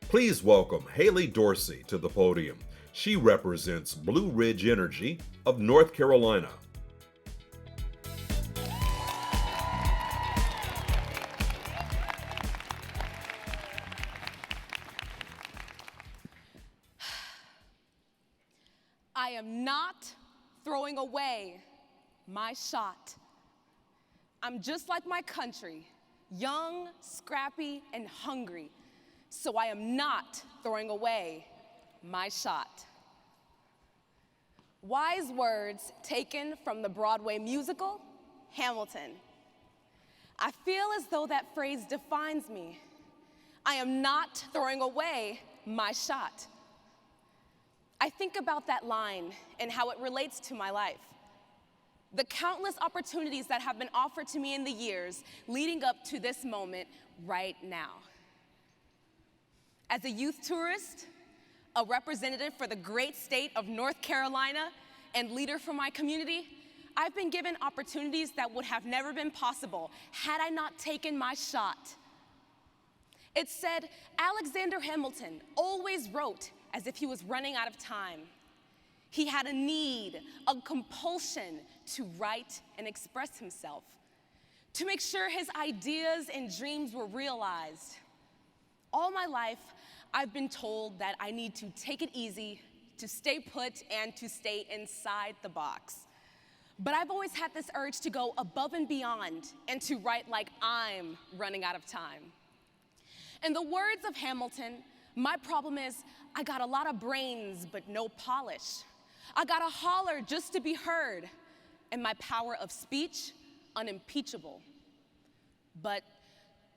Please welcome Haley Dorsey to the podium. She represents Blue Ridge Energy of North Carolina. I am not throwing away my shot. I'm just like my country, young, scrappy, and hungry. So I am not throwing away my shot. Wise words taken from the Broadway musical, Hamilton. I feel as though that phrase defines me. I am not throwing away my shot. I think about that line and how it relates to my life. The countless opportunities that have been offered to me in the years leading up to this moment right now. As a youth tourist, a representative for the great state of North Carolina, and leader for my community, I've been given opportunities that would have never been possible had I not taken my shot. It said Alexander Hamilton always wrote as if he was running out of time. He had a need, a compulsion to write and express himself, to make sure his ideas and dreams were realized. All my life, I've been told that I need to take it easy, to stay put, and to stay inside the box. But I've always had this urge to go above and beyond and to write like I'm running out of time. In the words of Hamilton, my problem is I got a lot of brains, but no polish. I gotta holler just to be heard, and my power of speech, unimpeachable. But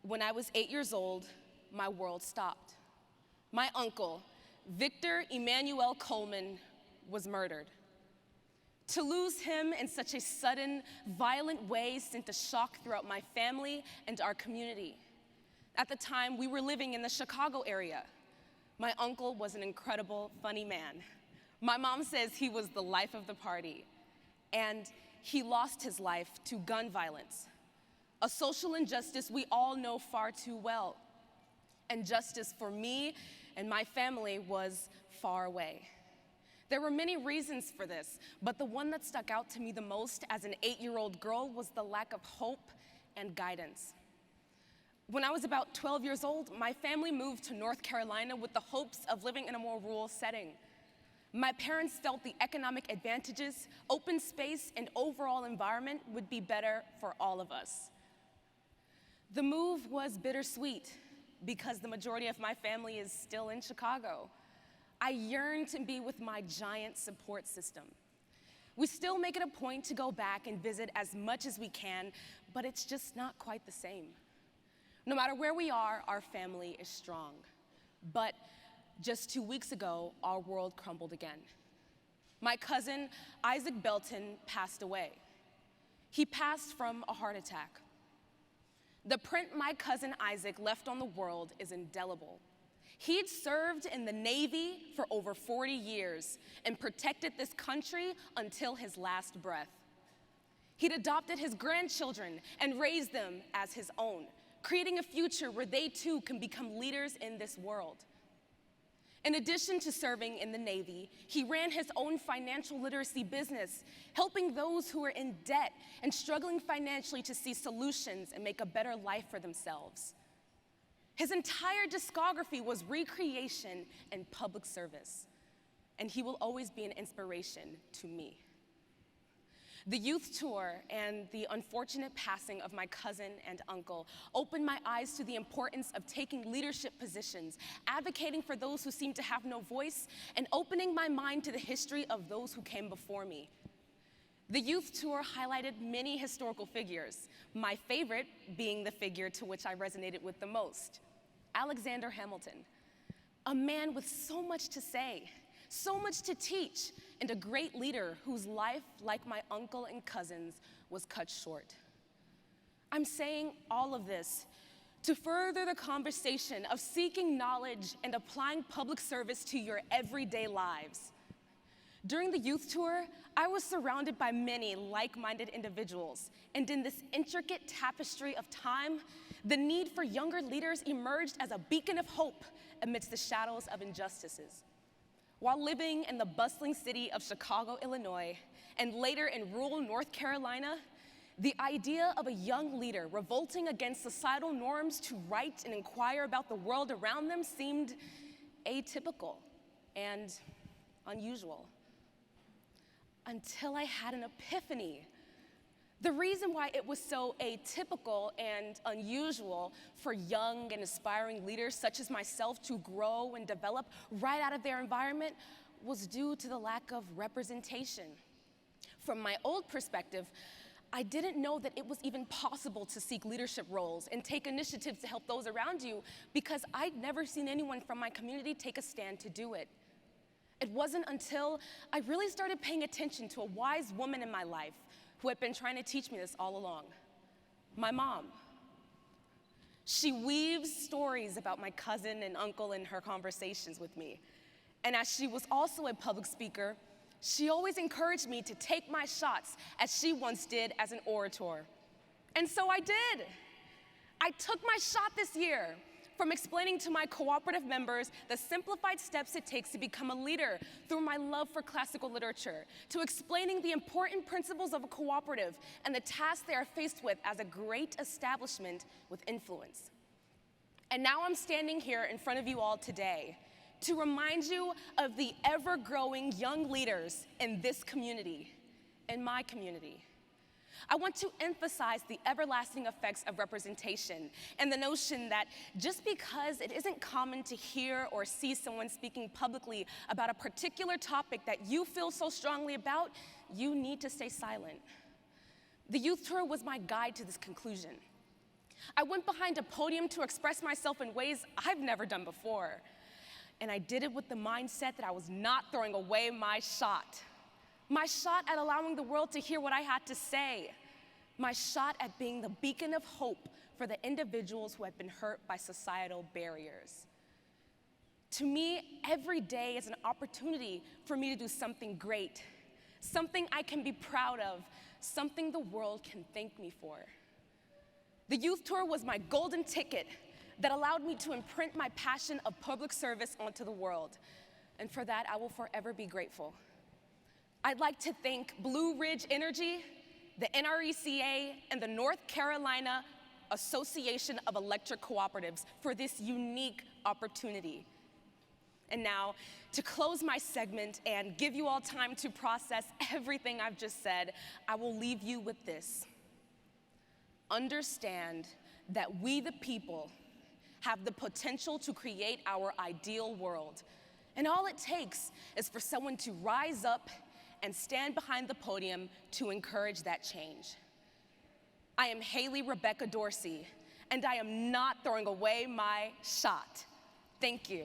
when I was 8 years old, my world stopped. My uncle, Victor Emmanuel Coleman, was murdered. To lose him in such a sudden, violent way sent a shock throughout my family and our community. At the time, we were living in the Chicago area. My uncle was an incredible, funny man. My mom says he was the life of the party, and he lost his life to gun violence, a social injustice we all know far too well. And justice for me and my family was far away. There were many reasons for this, but the one that stuck out to me the most as an 8-year-old girl was the lack of hope and guidance. When I was about 12 years old, my family moved to North Carolina with the hopes of living in a more rural setting. My parents felt the economic advantages, open space, and overall environment would be better for all of us. The move was bittersweet because the majority of my family is still in Chicago. I yearned to be with my giant support system. We still make it a point to go back and visit as much as we can, but it's just not quite the same. No matter where we are, our family is strong. But just 2 weeks ago, our world crumbled again. My cousin, Isaac Belton, passed away. He passed from a heart attack. The print my cousin Isaac left on the world is indelible. He'd served in the Navy for over 40 years and protected this country until his last breath. He'd adopted his grandchildren and raised them as his own, creating a future where they too can become leaders in this world. In addition to serving in the Navy, he ran his own financial literacy business, helping those who are in debt and struggling financially to see solutions and make a better life for themselves. His entire discography was recreation and public service, and he will always be an inspiration to me. The youth tour and the unfortunate passing of my cousin and uncle opened my eyes to the importance of taking leadership positions, advocating for those who seem to have no voice, and opening my mind to the history of those who came before me. The youth tour highlighted many historical figures, my favorite being the figure to which I resonated with the most, Alexander Hamilton, a man with so much to say, so much to teach, and a great leader whose life, like my uncle and cousins, was cut short. I'm saying all of this to further the conversation of seeking knowledge and applying public service to your everyday lives. During the youth tour, I was surrounded by many like-minded individuals, and in this intricate tapestry of time, the need for younger leaders emerged as a beacon of hope amidst the shadows of injustices. While living in the bustling city of Chicago, Illinois, and later in rural North Carolina, the idea of a young leader revolting against societal norms to write and inquire about the world around them seemed atypical and unusual. Until I had an epiphany. The reason why it was so atypical and unusual for young and aspiring leaders such as myself to grow and develop right out of their environment was due to the lack of representation. From my old perspective, I didn't know that it was even possible to seek leadership roles and take initiatives to help those around you because I'd never seen anyone from my community take a stand to do it. It wasn't until I really started paying attention to a wise woman in my life who had been trying to teach me this all along, my mom. She weaves stories about my cousin and uncle in her conversations with me. And as she was also a public speaker, she always encouraged me to take my shots as she once did as an orator. And so I did. I took my shot this year, from explaining to my cooperative members the simplified steps it takes to become a leader through my love for classical literature, to explaining the important principles of a cooperative and the tasks they are faced with as a great establishment with influence. And now I'm standing here in front of you all today to remind you of the ever-growing young leaders in this community, in my community. I want to emphasize the everlasting effects of representation and the notion that just because it isn't common to hear or see someone speaking publicly about a particular topic that you feel so strongly about, you need to stay silent. The youth tour was my guide to this conclusion. I went behind a podium to express myself in ways I've never done before. And I did it with the mindset that I was not throwing away my shot at allowing the world to hear what I had to say, my shot at being the beacon of hope for the individuals who had been hurt by societal barriers. To me, every day is an opportunity for me to do something great, something I can be proud of, something the world can thank me for. The youth tour was my golden ticket that allowed me to imprint my passion of public service onto the world. And for that, I will forever be grateful. I'd like to thank Blue Ridge Energy, the NRECA, and the North Carolina Association of Electric Cooperatives for this unique opportunity. And now, to close my segment and give you all time to process everything I've just said, I will leave you with this. Understand that we, the people, have the potential to create our ideal world. And all it takes is for someone to rise up and stand behind the podium to encourage that change. I am Haley Rebecca Dorsey, and I am not throwing away my shot. Thank you.